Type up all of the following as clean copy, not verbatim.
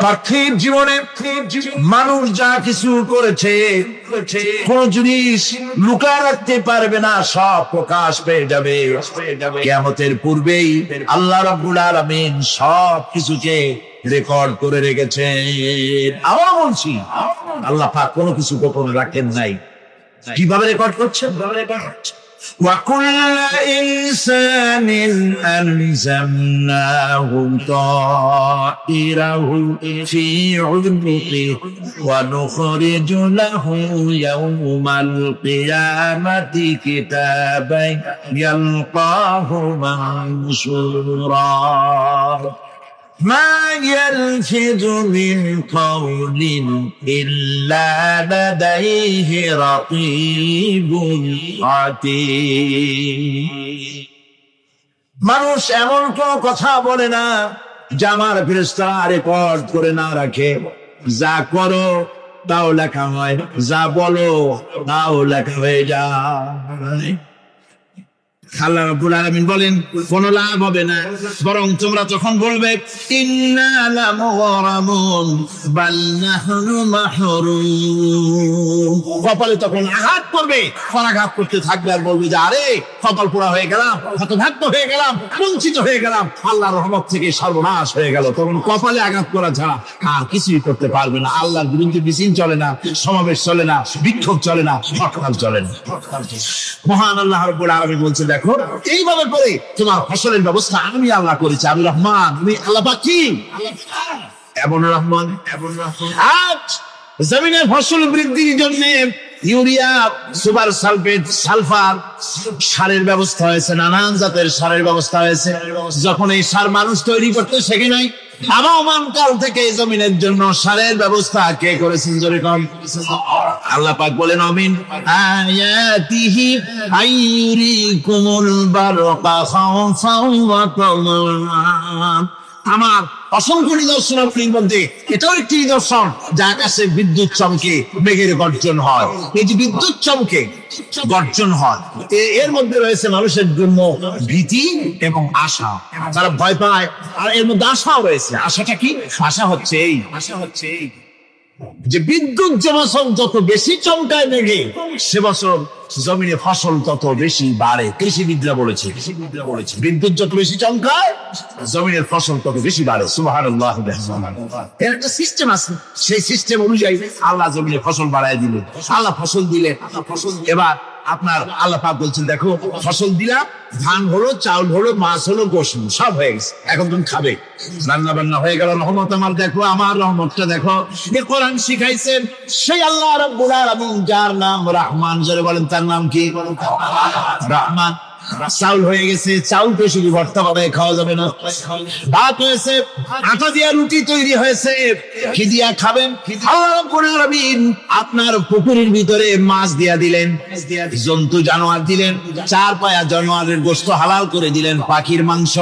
পার্থিব জীবনে মানুষ যা কিছু করেছে, কোন জিনিস লুকায় রাখতে পারবে না, সব প্রকাশ পেয়ে যাবে। কিয়ামতের পূর্বেই আল্লাহ রাব্বুল আলামিন সব কিছুকে রেকর্ড করে রেখেছেন। আবার বলছি, আল্লাহ পাক কোনো কিছু গোপন রাখেন নাই। কিভাবে রেকর্ড করছেন? وَكُلَّ إِنسَانٍ أَلْزَمْنَاهُ طَائِرَهُ فِي عُنُقِهِ وَنُخْرِجُ لَهُ يَوْمَ الْقِيَامَةِ كِتَابًا يَلْقَاهُ مَنشُورًا ما يلفظ من قول إلا لديه رقيب عتيد মানুষ এমন কোন কথা বলে না যা আমার ফেরেশতারা রেকর্ড করে না রাখে। যা করো তাও লেখা হয়, যা বলো তাও লেখা হয়ে যায়। আল্লাহ রাব্বুল আলামিন বলেন কোন লাভ হবে না, বরং তোমরা যখন বলবে ইন্না লামুগরামুন বাল নাহনু মাহরুম, কপালে তখন আঘাত করবে, পরাঘাত করতে থাকবে আর বলবে যে আরে কপাল পোড়া হয়ে গেলাম, হতভাগ্য হয়ে গেলাম, বঞ্চিত হয়ে গেলাম, আল্লাহর রহমত থেকে সর্বনাশ হয়ে গেল। তখন কপালে আঘাত করা ছাড়া আর কিছুই করতে পারবে না। আল্লাহর বিরুদ্ধে মিছিল চলে না, সমাবেশ চলে না, বিক্ষোভ চলে না, হরতাল চলে না। মহান আল্লাহ রাব্বুল আলামিন বলছে দেখো এইভাবে করে তোমার ফসলের ব্যবস্থা আমি আল্লাহ করেছি। আমি রহমান, আমি আল্লাহ পাক কি এমন রহমান। আজ জমিনের ফসল বৃদ্ধির জন্য ইউরিয়া, সুপার সালফেট, সালফার সারের ব্যবস্থা হয়েছে, নানান জাতের সারের ব্যবস্থা হয়েছে। যখন এই সার মানুষ তৈরি করতে শেখে নাই, আবহমান কাল থেকে জমিনের জন্য সারের ব্যবস্থা কে করেছেন? জোরে কম। আল্লাহ পাক বলেন আমিন আয়াতিহি আইরিকুমুল বারকা খাওফাও ওয়া তামান। আমার অসংখ্য নিদর্শন আপনার মধ্যে এটাও একটি নিদর্শন, যা আকাশে বিদ্যুৎ চমকে মেঘের গর্জন হয়। এই যে বিদ্যুৎ চমকে গর্জন হয়, এর মধ্যে রয়েছে মানুষের জন্য ভীতি এবং আশা। তারা ভয় পায়, আর এর মধ্যে আশাও রয়েছে। আশাটা কি? আশা হচ্ছে এই যে বিদ্যুৎ যে বছর যত বেশি চমকায় মেঘে, সে বছর জমিনে ফসল তত বেশি বাড়ে। কৃষিবিদরা বলেছে বিদ্যুৎ যত বেশি চমকায় জমিনের ফসল তত বেশি বাড়ে। সুবহানাল্লাহ। এর একটা সিস্টেম আছে, সেই সিস্টেম অনুযায়ী আল্লাহ জমিনে ফসল বাড়ায় দিলেন। আল্লাহ ফসল দিলেন। এবার আপনার আল্লাহ পাক বলছেন দেখো ফসল দিলাম, ধান হলো, চাউল হলো, মাছ হলো, গোশত হলো, সব হয়ে গেছে, এখন তুমি খাবে। রান্না বান্না হয়ে গেল, রহমত আমার দেখো, আমার রহমতটা দেখো। এ কোরআন শিখাইছেন সেই আল্লাহ রাব্বুল আলামিন, যার নাম রহমান। জোরে বলেন তার নাম কি? রহমান। চাউল হয়ে গেছে, চাউল তো শুধু ভর্তা বানায় খাওয়া যাবে না। ভাত হয়েছে, আটা দিয়া রুটি তৈরি হয়েছে, কি দিয়া খাবেন? আল্লাহ রাব্বুল আলামিন আপনার পুকুরের ভিতরে মাছ দিয়া দিলেন, জন্তু জানোয়ার দিলেন, চার পায়া জানোয়ারের গোশত হালাল করে দিলেন, পাখির মাংস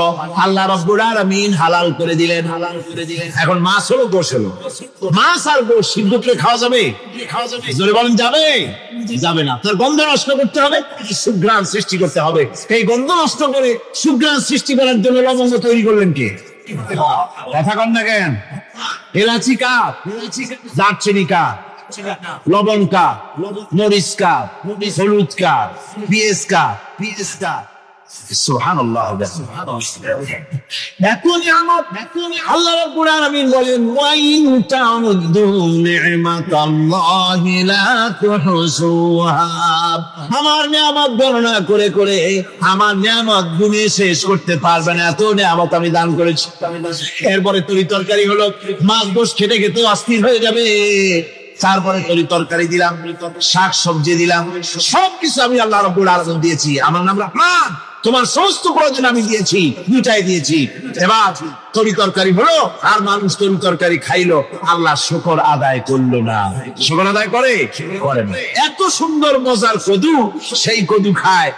আল্লাহ রাব্বুল আলামিন হালাল করে দিলেন। এখন মাছ হলো, গোশত হলো, মাছ আর গোশত সিদ্ধ করে খাওয়া যাবে? জোরে বলেন যাবে? যাবে না। তার গন্ধ নষ্ট করতে হবে, সুঘ্রাণ সৃষ্টি করতে হবে। এই গন্ধ নষ্ট করে সুঘ্রাণ সৃষ্টি করার জন্য লবঙ্গ তৈরি করলেন কে? কথা কন না কেন? এলাচি কাপ, দারচিনি কাপ, লবণ কাপ, মরিচ কাপ, হলুদ কাপ, পেঁয়াজ কাপ। সুবহানাল্লাহ। আল্লাহ রাব্বুল আলামিন বলেন ওয়া ইন তা'উদ্দু নি'মাতাল্লাহি লা তুহসুহা। আমার নিয়ামত গণনা করে করে আমার নিয়ামত গুণে শেষ করতে পারবে না, এত নিয়ামত আমি দান করেছি। এরপরে তরি তরকারি হলো, মাছ গোশ খেতে খেতে অস্থির হয়ে যাবে। তারপরে তরি তরকারি দিলাম, শাক সবজি দিলাম, সবকিছু আমি আল্লাহ রাব্বুল আলামিন দিয়েছি। আমার নাম রহমান, তোমার সমস্ত প্রয়োজন আমি দিয়েছি, মিটাই দিয়েছি। এবার তরি তরকারি হলো, আর মানুষ তরি তরকারি খাইলো, আল্লাহ শুকর আদায় করলো না। শুকর আদায় করে না। এত সুন্দর মজার কদু, সেই কদু খায়,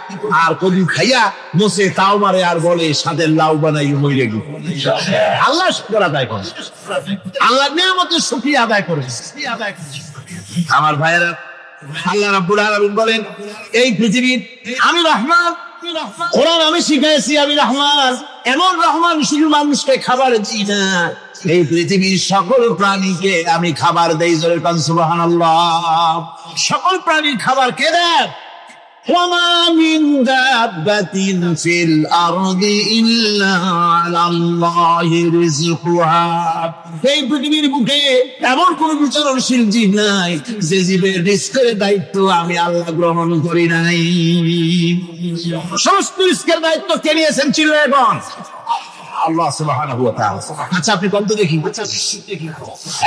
আর কদু খাইয়া মোসে তাও মারে আর বলে সাদের লাউ বানাই মইরে গেল। আল্লাহ শুকর আদায় করে, আল্লাহ নিয়ামতের শুকরিয়া আদায় করে। আমার ভাইয়েরা, আল্লাহ রাব্বুল আলামিন বলেন এই পৃথিবীর আমি রহমান, কোরআন আমি শিখাইছি আমি রহমান। এমন রহমান শুধু মানুষকে খাবার দিই না, এই পৃথিবীর সকল প্রাণীকে আমি খাবার দেই, জোরে কান সুবহানাল্লাহ। সকল প্রাণীর খাবার কে দেয়? وما من دابة في الأرض إلا على الله رزقها। এই পৃথিবীর বুকে এমন কোন বিচরণশীল জীব নাই যে জীবের রিস্কের দায়িত্ব আমি আল্লাহ গ্রহণ করি নাই। সমস্ত রিস্কের দায়িত্ব কে নিয়েছেন? চিল্লায়গণ আল্লাহ সুবহানাহু ওয়া তাআলা। আচ্ছা আপনি কত দেখি,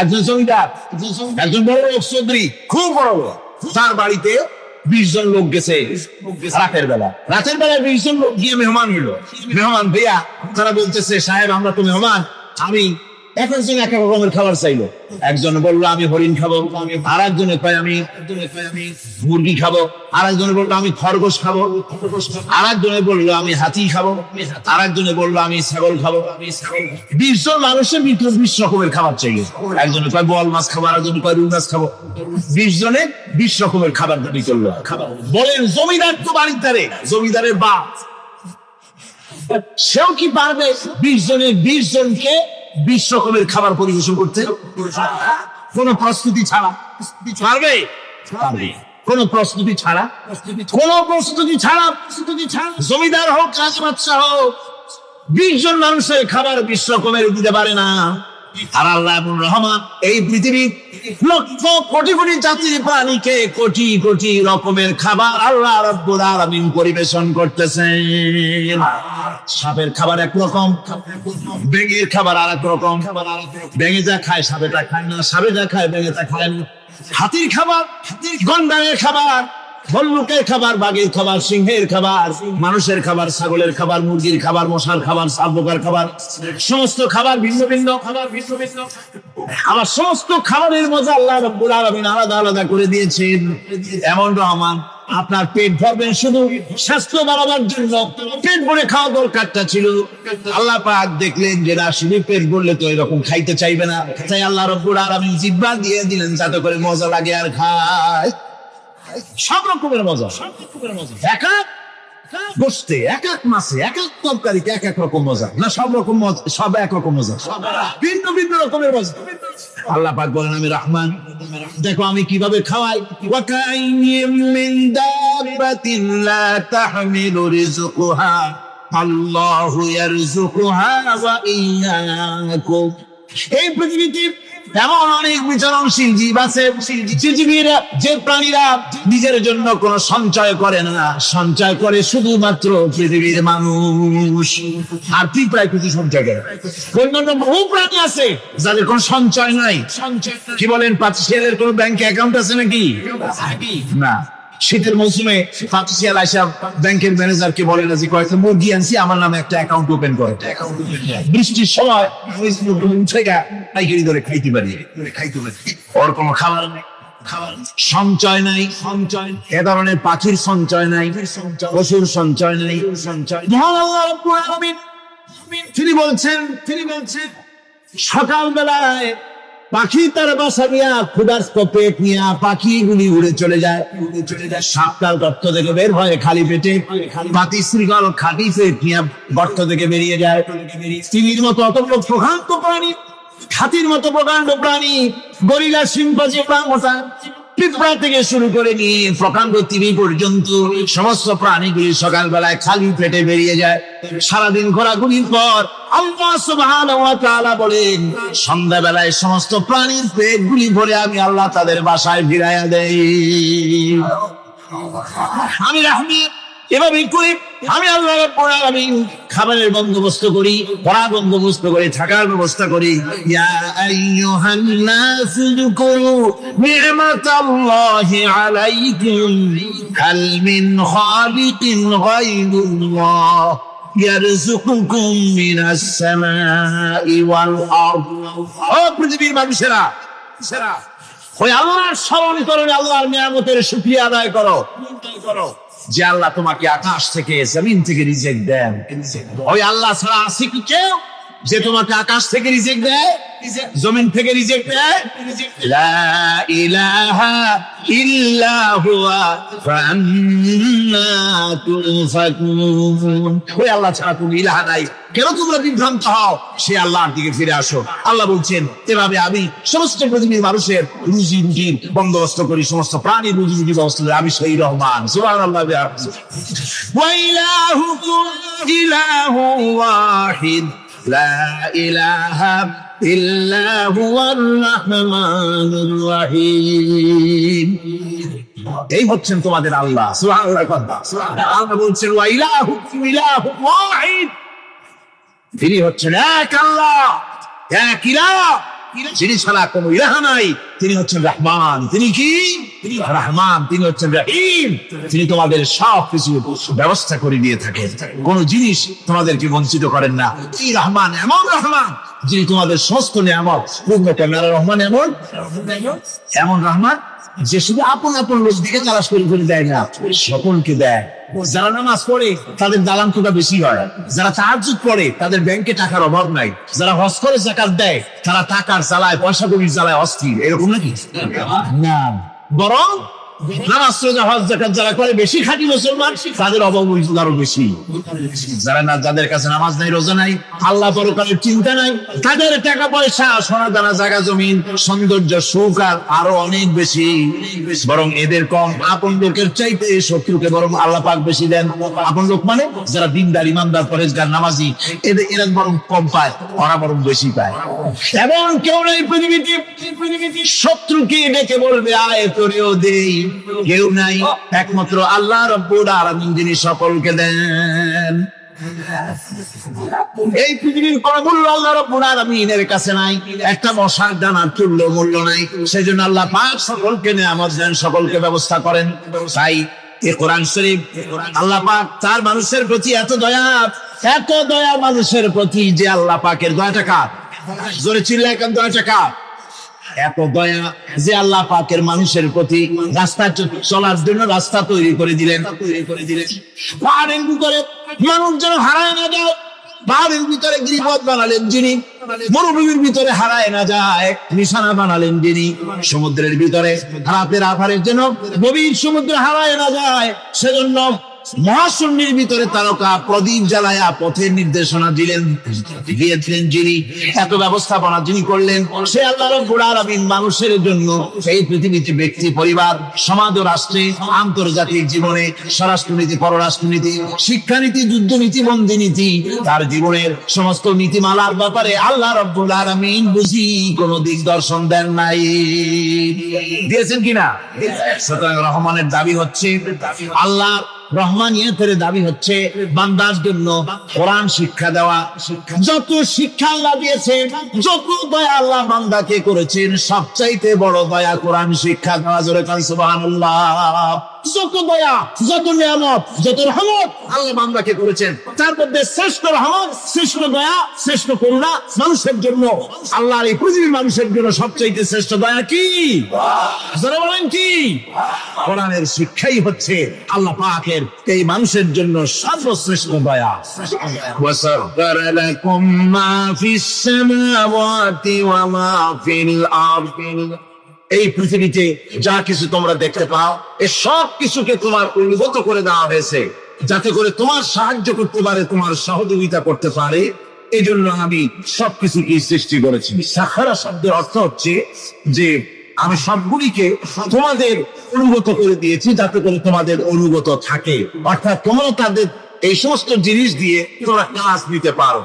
একজন জমিদার, একজন বড় চৌধুরী, খুব বড়, তার বাড়িতে 20 জন লোক গেছে রাতের বেলা। 20 জন লোক গিয়ে মেহমান হইলো। মেহমান ভাইয়া তারা বলতেছে, সাহেব আমরা তো মেহমান, আমি এক একজন এক এক রকমের খাবার চাইলো। একজন বললো আমি হরিণ খাবো, আর একজনে কয় আমি মুরগি খাবো, আর একজনে বললো আমি খরগোশ খাবো, আর একজনে বললো আমি হাতি খাবো, আর একজনে বললো আমি ছাগল খাবো। 20 জন মানুষের ভিতরে 20 রকমের খাবার চাইলো। একজনে কয় বোয়াল মাছ খাবো, আর একজনে কয় রুই মাছ খাবো। 20 জনে 20 রকমের খাবার দাবি করলো। বলেন জমিদার তো বাড়িতে, জমিদারের বাপ, সেও কি পারবে 20 জনের 20 জনকে 20 রকমের খাবার পরিবেশন করতে? কোন প্রস্তুতি ছাড়া পারবে? কোন প্রস্তুতি ছাড়া, জমিদার হোক রাজবাদশাহ হোক 20 জন মানুষের খাবার 20 রকমের দিতে পারে না। আর আল্লাহ এমন রহমান, এই পৃথিবীর লক্ষ কোটি কোটি জাতির প্রাণীকে কোটি কোটি রকমের খাবার আল্লাহ রাব্বুল আলামিন পরিবেশন করতেছেন। সাপের খাবার একরকম, ব্যাঙের খাবার আর এক রকম। ব্যাঙে যা খায় সাপেটা খায় না, সাপে যা খায় ব্যাঙেটা খায় না। হাতির খাবার, গন্ডারের খাবার, ভল্লুকের খাবার, বাঘের খাবার, সিংহের খাবার, মানুষের খাবার, ছাগলের খাবার, মুরগির খাবার, মশার খাবার, সাপোকার খাবার, সমস্ত খাবার ভিন্ন ভিন্ন। আবার সমস্ত খাবারের মজা আল্লাহ রাব্বুল আলামিন আলাদা আলাদা করে দিয়েছেন। এমন রহমান, আপনার পেট ভরবেন শুধু স্বাস্থ্য বাড়াবার জন্য পেট ভরে খাওয়া দরকারটা ছিল। আল্লাহ পাক দেখলেন যে না, শুধু পেট ভরলে তো এরকম খাইতে চাইবে না, তাই আল্লাহ রাব্বুল আলামিন জিহ্বা দিয়ে দিলেন যাতে করে মজা লাগে আর খায়। সব রকমের মজা, এক এক গোস্তে, এক এক মাছে, এক এক তরকারিতে এক এক রকম মজা না, সব রকম মজা, সব এক রকম মজা, ভিন্ন ভিন্ন রকমের মজা। আল্লাহ পাক বলেন আমি রহমান, দেখো আমি কিভাবে খাওয়াই। ওয়াকাইয়িম মিন দাব্বাতিন লা তাহমিলু রিজকুহা আল্লাহু ইয়ারযুকুহা ওয়া ইয়্যাকুম। এই পৃথিবীতে এমন অনেক বিচরণশীল জীব আছে, যে প্রাণীরা নিজের জন্য কোনো সঞ্চয় করে না, সঞ্চয় করে শুধুমাত্র পৃথিবীর মানুষ। আর পিঁপড়ায় কিছু সঞ্চয় করে। অন্যান্য বহু প্রাণী আছে যাদের কোনো সঞ্চয় নাই। কি বলেন, পাতিশিয়ালের কোনো ব্যাংকে অ্যাকাউন্ট আছে নাকি? না। শীতের মৌসুমে পাতিশিয়াল আইসা ব্যাংকের ম্যানেজারকে বলে না যে কয়েকটা মুরগি আনছি, আমার নামে একটা অ্যাকাউন্ট ওপেন করে। বৃষ্টির সময় ধরে খাইতে পারি, ওর কোনো খাবার নেই, সঞ্চয় নাই। এ ধরনের পাখির সঞ্চয় নাই, পশুর সঞ্চয় নাই। তিনি বলছেন সকালবেলায় পাখি তার বাসা নিয়ে ক্ষুধার্ত পেট নিয়ে পাখিগুলি উড়ে চলে যায়। সাপটার গর্ত থেকে বের হয় খালি পেটে, পাতি শৃঙ্খল খাটি পেট নিয়ে গর্ত থেকে বেরিয়ে যায়। তিমির মতো অত প্রকাণ্ড প্রাণী, হাতির মতো প্রকাণ্ড প্রাণী, গরিলা, শিম্পাঞ্জি, পিঁপড়া থেকে শুরু করে নিয়ে প্রকাণ্ড তিমি পর্যন্ত সমস্ত প্রাণীগুলি সকালবেলায় খালি পেটে বেরিয়ে যায়। সারাদিন ঘোরাঘুরির পর আল্লাহ সুবহানাহু ওয়া তাআলা বলেন সন্ধ্যাবেলায় সমস্ত প্রাণীর পেটগুলি ভরে আমি আল্লাহ তাদের বাসায় ফিরাইয়া দেই। আমি রাহমি, এভাবেই করি আমি আল্লাহ রাব্বুল আলামিন খাবারের বন্দোবস্ত করি, পড়ার বন্দোবস্ত করি, থাকার ব্যবস্থা করি। ইয়া আইয়ুহান নাসু যকুরু নি'মাতাল্লাহি আলাইকুম হাল মিন খালিকিন গায়রুল্লাহ ইয়ারযুকুকুম মিনাস সামাই ওয়াল আরদ। ও পৃথিবীর মানুষেরা, ওই আল্লাহর স্মরণ করো, আল্লাহর নিয়ামতের শুকরিয়া আদায় করো যে আল্লাহ তোমাকে আকাশ থেকে জমিন থেকে রিজিক দেন। ওই আল্লাহ ছাড়া আছে কি কেউ? যে তোমাকে আকাশ থেকে রিজিক দেয়, জমিন থেকে রিজিক দেয়? লা ইলাহা ইল্লা হুয়া ফান্না তুফাকুন। ওই আল্লাহ ছাড়া কোনো ইলাহা নাই, কেন তোমরা বিভ্রান্ত হও? সে আল্লাহর দিকে ফিরে আসো। আল্লাহ বলছেন, এভাবে আমি সমস্ত পৃথিবীর মানুষের রুজি রুটির বন্দোবস্ত করি, সমস্ত প্রাণীর রুজি রুটি ব্যবস্থা করি, আমি সেই রহমান। সুবহানাল্লাহ। ওয়া ইলাহুকুম ইলাহু ওয়াহিদ লা ইলাহা ইল্লা হুয়ার রাহমানুর রাহিম। এই হচ্ছেন তোমাদের আল্লাহ। সুবহানাল্লাহ। আল্লাহ বলছেন ওয়া ইলাহুকুম ইলাহু ওয়াহিদ, তিনি হচ্ছেন এক আল্লাহ, এক ইলাহ, যিনি ছাড়া কোনো ইলাহ নাই। তিনি হচ্ছেন রহমান। তিনি কি? তিনি রহমান। তিনি হচ্ছেন রহিম। তিনি তোমাদের সব কিছু ব্যবস্থা করে দিয়ে থাকেন, কোন জিনিস তোমাদেরকে বঞ্চিত করেন না। এই রহমান এমন রহমান যিনি তোমাদের সমস্ত নিয়ামত পূর্ণ করেন। রহমান এমন রহমান যে শুধু আপন আপন লোক দিকে তালাশ করে দেয় না, সকলকে দেয়। যারা নামাজ পড়ে তাদের দালানটা বেশি হয়, যারা তাহাজ্জুদ পড়ে তাদের ব্যাংকে টাকার অভাব নাই, যারা হজ করে যাকাত দেয় তারা টাকার জ্বালায়, পয়সা কবির জ্বালায় অস্থির। এরকম নাকি? না, বরং নামাজ রোজা হজ যাকাত যারা করে বেশি খাঁটি মুসলমান, তাদের অভাব আরো বেশি। যাদের কাছে নামাজ নাই, রোজা নাই, আল্লাহ পরকালের চিন্তা নাই, তাদের টাকা পয়সা, সোনা দানা, জায়গা জমিন, সৌন্দর্য, সুখ আর আরো অনেক বেশি। বরং এদের কম। আপন লোকের চাইতে শত্রুকে বরং আল্লাহ পাক বেশি দেন। আপন লোক মানে যারা দিনদার, ইমানদার, পরেজগার, নামাজি, এরা বরং কম পায়, ওরা বরং বেশি পায়। এবং কেউ নেই পৃথিবীতে শত্রুকে ডেকে বলবে আয় তোরেও দেই, কেউ নাই, একমাত্র আল্লাহ রাব্বুল আলামিন যিনি সকলকে দেন। এই পৃথিবীর কোন মূল্য আল্লাহ রাব্বুল আলামিনের কাছে নাই, একটা মশার দানার তুল্য মূল্য নাই। সেজন্য আল্লাহ পাক সকলকে নিয়ামত দেন, সকলকে ব্যবস্থা করেন। তাই এই কোরআন শরীফ আল্লাহ পাক তার মানুষের প্রতি এত দয়া মানুষের প্রতি, যে আল্লাহ পাকের দয়াটা কার? জোরে চিল্লায় কেন দয়াটা কার? এত দয়া যে আল্লাহ পাকের মানুষের প্রতি রাস্তা চলার জন্য রাস্তা তৈরি করে দিলেন। পাহাড়ের ভিতরে মানুষ যেন হারায় না যায়, পাহাড়ের ভিতরে গিরিপথ বানালেন যিনি, মরুভূমির ভিতরে হারায় না যায় নিশানা বানালেন যিনি, সমুদ্রের ভিতরে রাতের আধারের জন্য গভীর সমুদ্রে হারায় না যায় সেজন্য মহাশূন্যের ভিতরে তারকা প্রদীপ জ্বালায়া পথের নির্দেশনা দিয়েছিলেন যিনি, এত ব্যবস্থাপনা যিনি করলেন, সে আল্লাহ রাব্বুল আলামিন মানুষের জন্য এই পৃথিবীতে ব্যক্তি, পরিবার, সমাজ ও রাষ্ট্রে, আন্তর্জাতিক জীবনে, স্বরাষ্ট্রনীতি, পররাষ্ট্রনীতি, শিক্ষানীতি, যুদ্ধনীতি, বন্দিনীতি, তার জীবনের সমস্ত নীতিমালার ব্যাপারে আল্লাহ রাব্বুল আলামিন বুঝি কোনো দিগদর্শন দেন নাই। দিয়েছেন কিনা? সুতরাং রহমানের দাবি হচ্ছে, আল্লাহ রহমানিয়তের দাবি হচ্ছে বান্দার জন্য কোরআন শিক্ষা দেওয়া। যত শিক্ষা আল্লাহ দিয়েছেন, যত দয়া আল্লাহ বান্দাকে করেছেন, সবচাইতে বড় দয়া কোরআন শিক্ষা দেওয়া। জোরে কান সুবহানাল্লাহ। যত দয়া, যত নিয়ামত, যত রহমত আল্লাহ বান্দাকে করেছেন, তার মধ্যে শ্রেষ্ঠ রহমত, শ্রেষ্ঠ দয়া, শ্রেষ্ঠ করুণা মানুষের জন্য, আল্লাহর এই পৃথিবীর মানুষের জন্য সবচাইতে শ্রেষ্ঠ দয়া কি? যারা বলেন কি? কোরআনের শিক্ষাই হচ্ছে আল্লাহ পাকের এই মানুষের জন্য সর্বশ্রেষ্ঠ দয়া। ওয়াসাখখারা লাকুম মা ফিস সামাওয়াতি ওয়া মা ফিল আরদি, এই পৃথিবীতে যা কিছু তোমরা দেখতে পাও, এই সব কিছুকে তোমার অনুগত করে দেওয়া হয়েছে, যাতে করে তোমার সাহায্য করতে পারে, তোমার সহযোগিতা করতে পারে। এই জন্য আমি সবকিছুকে সৃষ্টি করেছি। সাখারা শব্দের অর্থ হচ্ছে যে আমি সবগুলিকে তোমাদের অনুগত করে দিয়েছি, যাতে করে তোমাদের অনুগত থাকে। অর্থাৎ তোমরা তাদের এই সমস্ত জিনিস দিয়ে তোমরা কাজ নিতে পারো।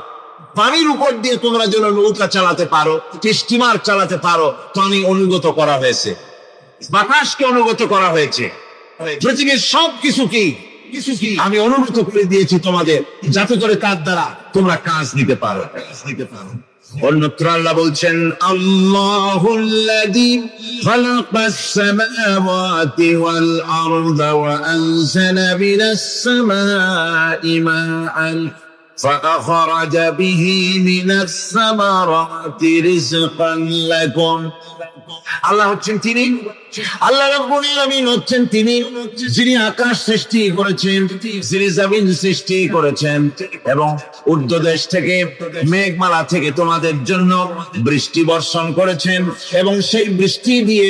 পানির উপর দিয়ে তোমরা যেন নৌকা চালাতে পারো, স্টিমার চালাতে পারো, তো আমি অনুগত করা হয়েছে। বাতাসকে অনুগত করা হয়েছে, পৃথিবীর সব কিছুকে আমি অনুগত করে দিয়েছি তোমাদের, যাতে করে তার দ্বারা তোমরা কাজ নিতে পারো। অন্যত্র আল্লাহ বলছেন, আল্লাহুল্লাযী খালাকাস সামাওয়াতি ওয়াল আরদা ওয়া আনজালা মিনাস সামাই মাআন فأخرج به من الثمرات رزقا لكم আল্লাহ হচ্ছেন তিনি, আল্লাহ রাব্বুল আলামিন হচ্ছেন তিনি যিনি আকাশ সৃষ্টি করেছেন, যিনি জমিন সৃষ্টি করেছেন এবং ঊর্ধ্বদেশ থেকে মেঘমালা থেকে তোমাদের জন্য বৃষ্টি বর্ষণ করেছেন এবং সেই বৃষ্টি দিয়ে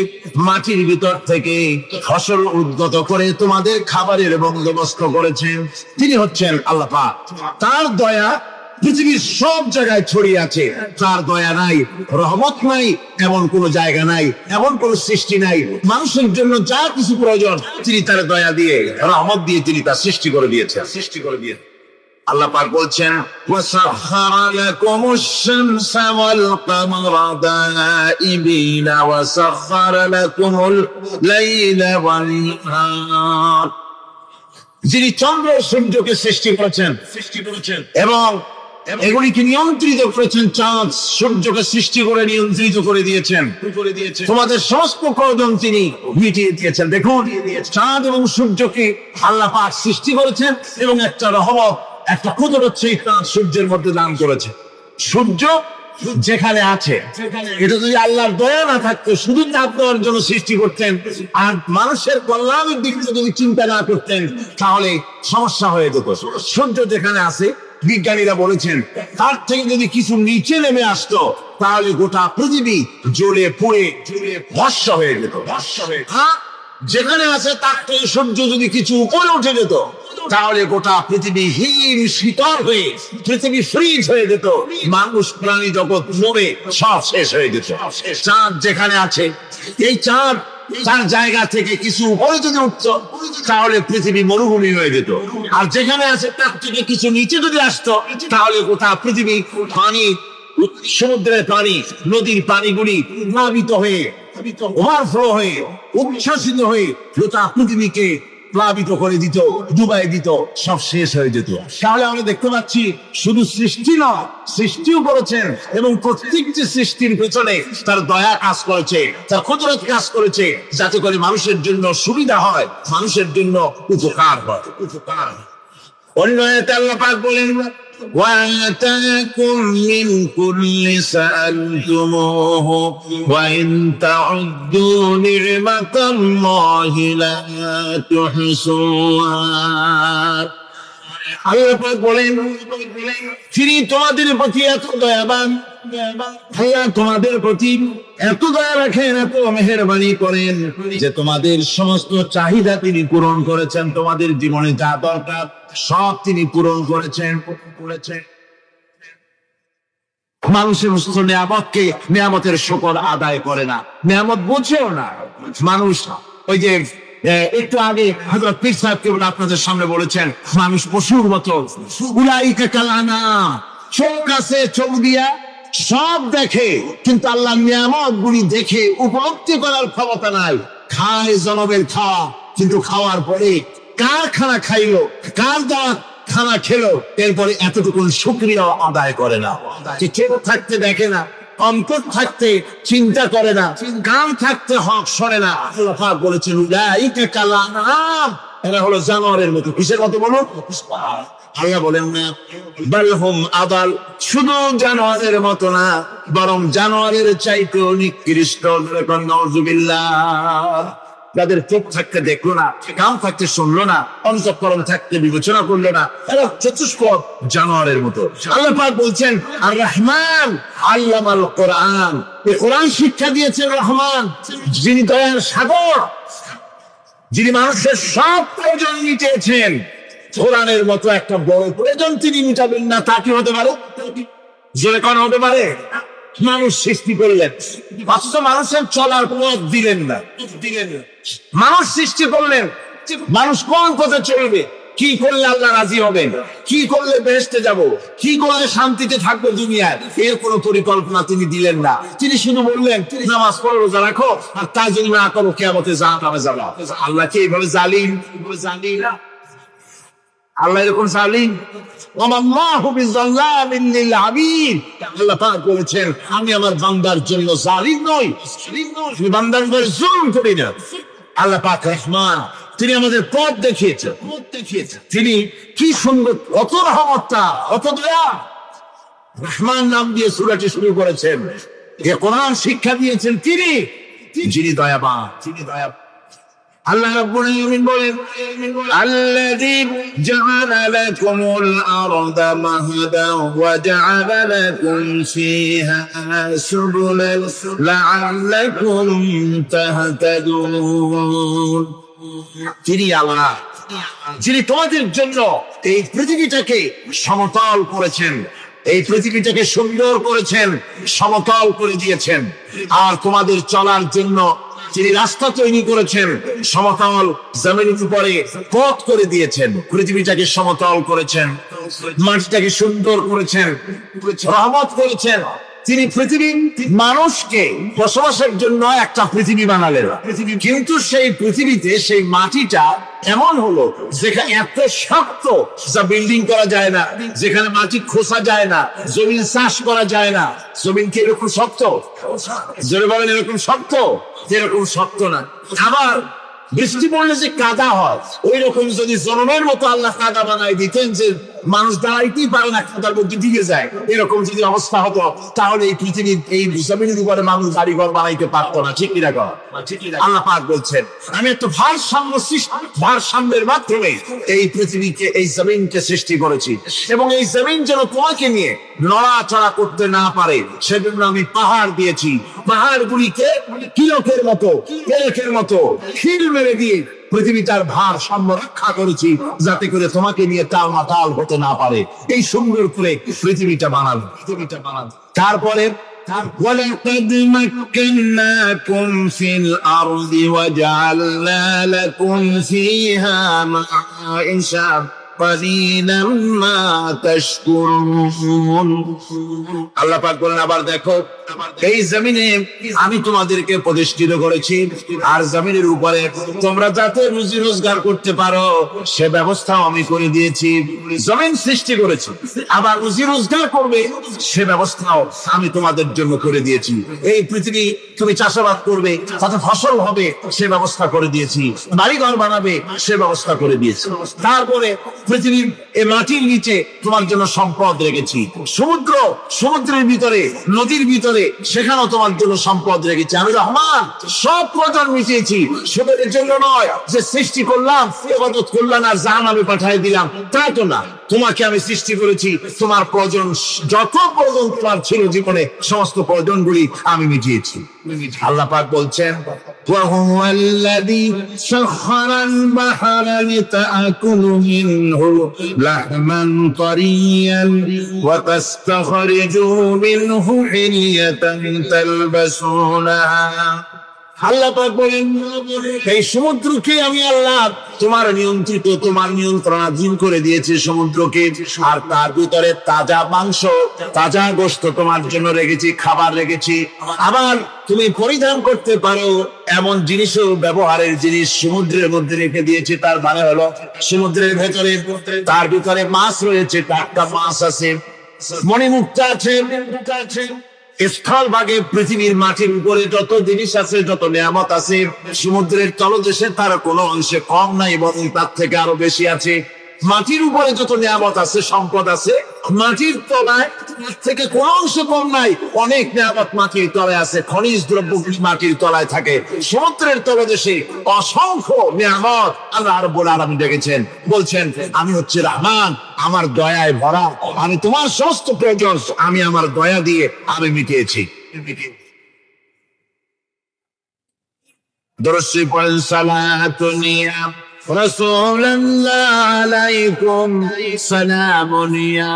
মাটির ভিতর থেকে ফসল উদ্গত করে তোমাদের খাবারের বন্দোবস্ত করেছেন। তিনি হচ্ছেন আল্লাহ পাক। তার দয়া পৃথিবীর সব জায়গায় ছড়িয়ে আছে। তার দয়া নাই, রহমত নাই, এমন কোন জায়গা নাই, এমন কোন সৃষ্টি নাই মানুষের জন্য যা কিছু প্রয়োজন তিনি তার দয়া দিয়ে, রহমত দিয়ে তিনি তা সৃষ্টি করে দিয়েছেন। আল্লাহ পাক বলছেন, ওয়াসাখারা লাকুমুশ শামসা ওয়াল কামারা দাইবিনা ওয়াসাখারা লাকুমুল লাইলা ওয়ান নাহার। যিনি চন্দ্র সূর্যকে সৃষ্টি করেছেন এবং এগুলিকে নিয়ন্ত্রিত করেছেন, চাঁদ সূর্যকে সৃষ্টি করে নিয়ন্ত্রিত করে দিয়েছেন, তোমাদের সমস্ত প্রয়োজন তিনি মিটিয়ে দিয়েছেন। দেখুন, চাঁদ এবং সূর্যকে আল্লাহ পাক সৃষ্টি করেছেন এবং একটা রহমত, একটা কুদরত সেই চাঁদ সূর্যের মধ্যে দান করেছে। সূর্য যেখানে আছে, এটা যদি আল্লাহর দয়া না থাকতো, শুধু তাপ দেওয়ার জন্য সৃষ্টি করতেন আর মানুষের কল্যাণের দিক থেকে যদি চিন্তা না করতেন তাহলে সমস্যা হয়ে যেত। সূর্য যেখানে আছে, বিজ্ঞানীরা বলেছেন তার থেকে যদি কিছু নিচে নেমে আসতো তাহলে গোটা পৃথিবী জ্বলে পুড়ে ভস্ম হয়ে যেত। যেখানে আছে তার থেকে সূর্য যদি কিছু উপরে উঠে যেত তাহলে গোটা পৃথিবী হিম শীতল হয়ে পৃথিবী ফ্রিজ হয়ে যেত, মানুষ প্রাণী জগৎ মরে সব শেষ হয়ে যেত। চাঁদ যেখানে আছে, এই চাঁদ তার জায়গা থেকে কিছু উপরে যদি উঠতো তাহলে পৃথিবী মরুভূমি হয়ে যেত, আর যেখানে আছে তার থেকে কিছু নিচে যদি আসতো তাহলে গোটা পৃথিবী পানি, সমুদ্রের পানি, নদীর পানিগুলি প্লাবিত হয়ে, ওভারফ্লো হয়ে, উচ্ছ্বাসিত হয়ে গোটা পৃথিবীকে প্লাবিত করে দিত, ডুবাই দিত, সব শেষ হয়ে যেত। তাহলে আমরা দেখতে পাচ্ছি শুধু সৃষ্টি নয়, সৃষ্টিও করেছেন এবং প্রত্যেকটি সৃষ্টির পেছনে তার দয়া কাজ করেছে, তার কুদরত কাজ করেছে, যাতে করে মানুষের জন্য সুবিধা হয়, মানুষের জন্য উপকার হয়। অন্য আয়াতে আল্লাহ পাক বলেন, وآتاكم من كل سألتموه وإن تعدوا نعمة الله لا تحصوها। আল্লাহ পাক বলেন, তিনি তোমাদের প্রতি এত দয়াবান, আল্লাহ তোমাদের প্রতি এত দয়া রাখেন, এত মেহেরবানি করেন যে তোমাদের সমস্ত চাহিদা তিনি পূরণ করেছেন। তোমাদের জীবনে যা দরকার সব তিনি পূরণ করেছেন। মানুষের নিয়ামতকে, নিয়ামতের শুকর আদায় করে না, নিয়ামত বুঝেও না মানুষ। ওই যে একটু আগে হযরত পীর সাহেব কেবল আপনাদের সামনে বলেছেন, মানুষ পশুর মতো, উলাইকা কাল আনাম, চোখ আছে, চোখ দিয়া সব দেখে কিন্তু আল্লাহ নিয়ামত গুলি দেখে উপলব্ধি করার ক্ষমতা নাই। খায় জনমের খাওয়া, কিন্তু খাওয়ার পরে কার খানা খাইলো, কার দেওয়া খানা খেলো, এরপরে এতটুকু শুকরিয়া আদায় করে না। চোখ থাকতে দেখে না, অন্তর থাকতে চিন্তা করে না, কান থাকতে হক শোনে না। আল্লাহ পাক বলেছেন, উলাইকা কাল আনাম, এরা হলো জানোয়ারের মতো। কিসের মতো বলুন? আল্লাহ বলেন না, বাল হুম আদাল, শুধু জানোয়ারের মতো না, বরং জানোয়ারের চাইতেও নিকৃষ্ট। নাউযুবিল্লাহ। যাদের চোখ থাকতে দেখলো না, কান থাকতে শুনলো না, অন্তঃকরণ থাকতে বিবেচনা করলো না, এরা চতুষ্প জানোয়ারের মতো। আল্লাহ পাক বলছেন, আর রহমান আল্লামাল কোরআন, এই কোরআন শিক্ষা দিয়েছেন রহমান, যিনি দয়ার সাগর, যিনি মানুষের সব প্রয়োজন মিটিয়েছেন। কোরআনের মতো একটা বড় প্রয়োজন তিনি মিটাবেন না, তা কি হতে পারে? জোরে কোন হতে পারে? মানুষ সৃষ্টি করলেন, অথচ মানুষের চলার পথ দিলেন না। মানুষ সৃষ্টি করলেন, মানুষ কোন পথে চলবে, কি করলে আল্লাহ রাজি হবেন, কি করলে বেহেশতে যাব, কি করলে শান্তিতে থাকবো দুনিয়ায়, এর কোনো পরিকল্পনা তিনি দিলেন না। তিনি শুধু বললেন, নামাজ পড়ো, রোজা রাখো, আর তাই যদি না করো কিয়ামতে জাহান্নামে যাবে। আল্লাহ কি এইভাবে জালিম? আল্লাহ এরকম জালিম? ওয়াল্লাহু বিযাল্লামিন লিল আবিদ। আল্লাহ পাক বলেছেন, আমি আমার বান্দার জন্য জালিম নই, আমি বান্দার উপর জুলুম করি না। আল্লাহ পাক রহমান, তিনি আমাদের পথ দেখিয়েছেন। তিনি কি সুন্দর, অত রহমতটা, অত দয়া। রহমান নাম দিয়ে সূরাটি শুরু করেছেন। যে কোরআন শিক্ষা দিয়েছেন তিনি, যিনি দয়াবান, যিনি দয়াবান। আল্লাহ রাব্বুল আলামিন বলেন, আল্লাযী জাআলা লাকুমুল আরদা মাহদান ওয়া জাআলা লাকুম ফীহা সুবুলান লাআল্লাকুম তাহতাদুন। যিনি আল্লাহ, যিনি তোমাদের জন্য এই পৃথিবীটাকে সমতল করেছেন, এই পৃথিবীটাকে সুন্দর করেছেন, সমতল করে দিয়েছেন। আর তোমাদের চলার জন্য যিনি রাস্তা তৈরি করেছেন, সমতল জমিনের উপরে পথ করে দিয়েছেন, পৃথিবীটাকে সমতল করেছেন, মাটিটাকে সুন্দর করেছেন, রহমত করেছেন। তিনি পৃথিবী মানুষকে বসবাসের জন্য একটা পৃথিবী বানালেন, কিন্তু সেই পৃথিবীতে সেই মাটিটা এমন হলো যেখানে এত শক্ত যা বিল্ডিং করা যায় না, যেখানে মাটি খোসা যায় না, জমিন চাষ করা যায় না। জমিন কি এরকম শক্ত? জোরে বলেন, এরকম শক্ত? এরকম শক্ত না। আবার বৃষ্টি পড়লে যে কাদা হয়, ওই রকম যদি জনমের মতো আল্লাহ কাদা বানাই দিতেন যে মানুষ দাঁড়াইতেই পারে না, কাদার মধ্যে ঢুকে যায়, এরকম যদি অবস্থা হতো, তাহলে এই পৃথিবীর এই জমিনের উপরে মানুষ বাড়িঘর বানাইতে পারতো না। ঠিক কিনা? আল্লাহ পাক বলছেন, আমি একটা ভারসাম্যের মাধ্যমে এই পৃথিবীকে, এই জমিনকে সৃষ্টি করেছি, এবং এই জমিন যেন তোমাকে নিয়ে নড়াচড়া করতে না পারে সেজন্য আমি পাহাড় দিয়েছি। পাহাড়গুলিকে কিলকের মতো, পেরেকের মতো খিল মেরে দিয়ে পৃথিবীটার ভারসাম্য রক্ষা করেছি, যাতে করে তোমাকে নিয়ে টালমাটাল হতে না পারে। এই সুন্দর করে পৃথিবীটা বানালো। তারপরে وَلَقَدْ مَكَّنَّاكُمْ فِي الْأَرْضِ وَجَعَلْنَا لَكُمْ فِيهَا مَعَائِشَ قَلِيلًا مَا تَشْكُرُونَ। আল্লাহ পাক বলেন, আবার দেখো, এই জমিনে আমি তোমাদেরকে প্রতিষ্ঠিত করেছি, আর জমিনের উপরে তোমরা যাতে রুজি রোজগার করতে পারো সে ব্যবস্থাও আমি করে দিয়েছি। জমিন সৃষ্টি করেছি, আবার রুজি রোজগার করবে সে ব্যবস্থাও আমি তোমাদের জন্য করে দিয়েছি। এই পৃথিবী তুমি চাষাবাদ করবে, তাতে ফসল হবে সে ব্যবস্থা করে দিয়েছি, বাড়িঘর বানাবে সে ব্যবস্থা করে দিয়েছি। তারপরে পৃথিবীর এই মাটির নিচে তোমার জন্য সম্পদ রেখেছি, সমুদ্রের ভিতরে, নদীর ভিতরে, সেখানেও তোমার জন্য সম্পদ রেখেছি। আমি রহমান, সব প্রয়োজন মিটিয়েছি। শুধু এর জন্য নয় যে সৃষ্টি করলাম, ইবাদত করলাম আর জাহান্নামে পাঠিয়ে দিলাম, তা তো না। তোমাকে আমি সৃষ্টি করেছি, তোমার প্রয়োজন, যত প্রয়োজন তোমার ছিল জীবনে, সমস্ত প্রয়োজনগুলি আমি মিটিয়েছি। আল্লাহ পাক বলছেন, وَهُوَ الَّذِي سَخَّرَ الْبَحْرَ لِتَأْكُلُوا مِنْهُ لَحْمًا طَرِيًّا وَتَسْتَخْرِجُوا مِنْهُ حِلْيَةً تَلْبَسُونَهَا। আল্লাহ পাক বলেন, এই সমুদ্রকে আমি আল্লাহ তোমার নিয়ন্ত্রিত, তোমার নিয়ন্ত্রণাধীন করে দিয়েছি সমুদ্রকে, আর তার ভিতরে তাজা মাংস, তাজা গোশত তোমার জন্য রেখেছি, খাবার রেখেছি। আবার তুমি পরিধান করতে পারো এমন জিনিসও, ব্যবহারের জিনিস সমুদ্রের মধ্যে রেখে দিয়েছি। তার মানে হলো সমুদ্রের ভেতরে, তার ভিতরে মাছ রয়েছে, টাটকা মাছ আছে, মণিমুক্তা আছে, স্থলভাগে পৃথিবীর মাটির উপরে যত জিনিস আছে, যত নিয়ামত আছে, সমুদ্রের তলদেশে তার কোনো অংশে কম নাই, বরং তার থেকে আরো বেশি আছে। মাটির উপরে যত নিয়ামত আছে, সম্পদ আছে, মাটির তলায় থেকে কোনো অংশ কম নাই। অনেক নিয়ামত মাটির তলায় আছে, খনিজ দ্রব্যগুলি মাটির তলায় থাকে। সমুদ্রের তলদেশে অসংখ্য নিয়ামত আল্লাহ রাব্বুল আলামিন দেখেছেন, বলছেন, আমি হচ্ছে রহমান, আমার দয়ায় ভরা, আমি তোমার সমস্ত প্রয়োজন আমি আমার দয়া দিয়ে আমি মিটিয়েছি। দরুদ শরীফ পড়েন, সালাতুন ইয়া রাসূলুল্লাহ আলাইকুম, সালামুন ইয়া।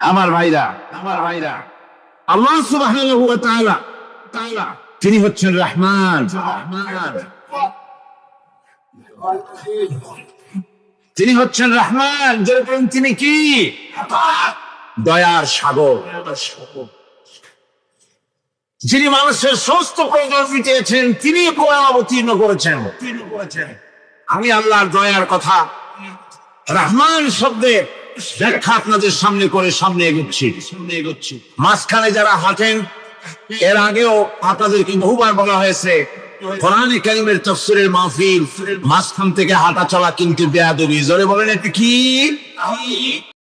আমার ভাইরা, আল্লাহ সুবহানাহু ওয়া তাআলা তিনি হচ্ছেন রহমান। তিনি হচ্ছেন রহমান, যেরকম তিনি কি দয়ার সাগর, যিনি মানুষের সমস্ত প্রয়োজন মিটিয়েছেন, তিনি কোরআন অবতীর্ণ করেছেন। আমি আল্লাহর দয়ার কথা রহমান শব্দের ব্যাখ্যা আপনাদের সামনে করে সামনে এগোচ্ছি। মাঝখানে যারা হাঁটেন এর আগেও আপনাদেরকে বহুবার বলা হয়েছে কোরআনে কারীমের তাফসীরের মাহফিল মাঝখান থেকে হাঁটা চলা কিন্তু বেয়াদবি। জোরে বলেন এটা কি?